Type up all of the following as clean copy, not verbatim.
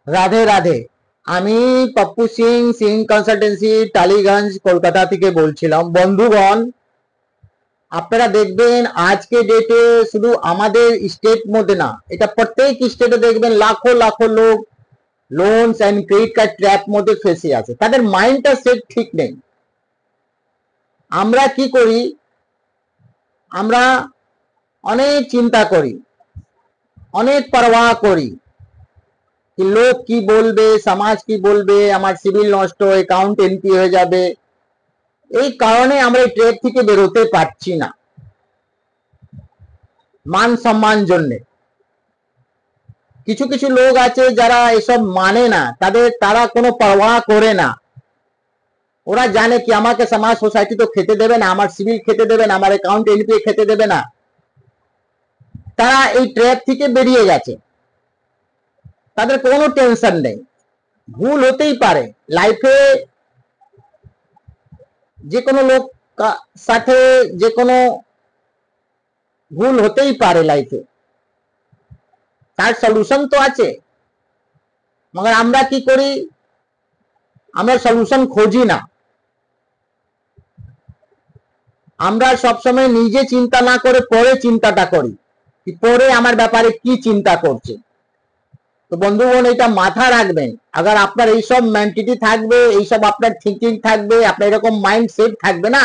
রাধে রাধে। আমি পপ্পু সিং সিং কনসালটেন্সি টালিগঞ্জ কলকাতা থেকে বলছিলাম। বন্ধুগণ, আপনারা দেখবেন আজকে ডেটে শুধু আমাদের স্টেট মধ্যে না, এটা প্রত্যেক স্টেটে দেখবেন লাখো লাখো লোক loans and credit card trap মধ্যে ফেসে আছে। তাদের মাইন্ডটা সেট ঠিক নেই। আমরা কি করি? আমরা অনেক চিন্তা করি, অনেক পরোয়া করি कि लोग की बोलबे, समाज की बोलबे, আমার সিভিল নষ্ট, অ্যাকাউন্ট এমপি হয়ে যাবে। এই কারণে আমরা এই ট্রেড থেকে বেরোতে পারছি না, মান সম্মান জন্য। কিছু কিছু লোক আছে যারা এসব মানে না, তারা কোনো পরোয়া করে না। ওরা জানে কি আমাকে সমাজ সোসাইটি তো খেতে দেবে না, আমার সিভিল খেতে দেবে না, আমার অ্যাকাউন্ট এনপি খেতে দেবে না। তারা এই ট্র্যাপ থেকে বেরিয়ে গেছে, তাদের কোনো টেনশন নেই। ভুল হতেই পারে লাইফে, যে কোনো লোক সাথে যে কোনো ভুল হতেই পারে লাইফে, তার সলিউশন তো আছে। মगर আমরা কি করি? আমরা সলিউশন খুঁজি না। আমরা সবসময় নিজে চিন্তা না করে পরে চিন্তাটা করি, কি পরে আমার ব্যাপারে কি চিন্তা করছে। তো বন্ধুগণ, এটা মাথা রাখবেন। আগার আপনার এইসব মেন্টালিটি থাকবে, এইসব আপনার থিঙ্কিং থাকবে, আপনার এরকম মাইন্ড সেট থাকবে না,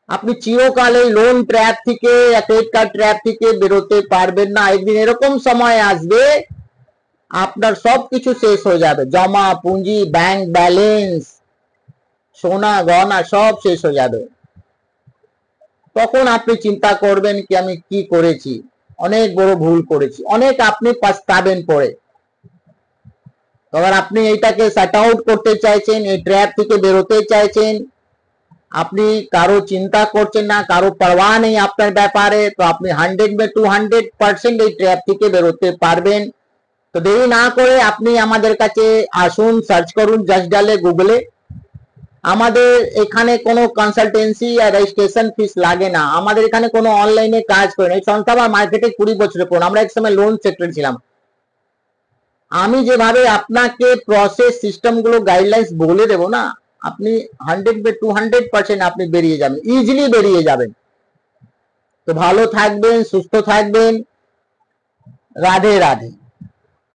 আপনি চিরকাল এই লোন ট্র্যাপ থেকে, ক্রেডিট কার্ড ট্র্যাপ থেকে বেরোতে পারবেন না। একদিন এরকম সময় আসবে আপনার সবকিছু শেষ হয়ে যাবে, জমা পুঁজি, ব্যাংক ব্যালেন্স, সোনা গহনা সব শেষ হয়ে যাবে। তখন আপনি চিন্তা করবেন কি আমি কি করেছি, অনেক বড় ভুল করেছি, অনেক আপনি পস্তাবেন পরে। আবার আপনি এইটাকে সেট আউট করতে চাইছেন, এই ট্র্যাপ থেকে বেরোতে চাইছেন, আপনি কারো চিন্তা করছেন না, কারো পরোয়া নেই আপনার ব্যাপারে, তো আপনি 100 এই ট্র্যাপ থেকে বেরোতে পারবেন। তো দেরি না করে আপনি আমাদের কাছে আসুন, সার্চ করুন জাস্ট ডালে গুগলে। আমাদের এখানে কোনো কনসালটেন্সি আর রেজিস্ট্রেশন ফিস লাগে না। আমাদের এখানে কোনো অনলাইনে কাজ করে না। এই সংস্থা আমার মার্কেটে 20 বছরের পুরনো। আমরা এক সময় লোন সেক্টরে ছিলাম। আমি যেভাবে আপনাকে প্রসেস সিস্টেম গুলো গাইডলাইন্স বলে দেবো না, আপনি 100 আপনি বেরিয়ে যাবেন, ইজিলি বেরিয়ে যাবেন। তো ভালো থাকবেন, সুস্থ থাকবেন। রাধে রাধে।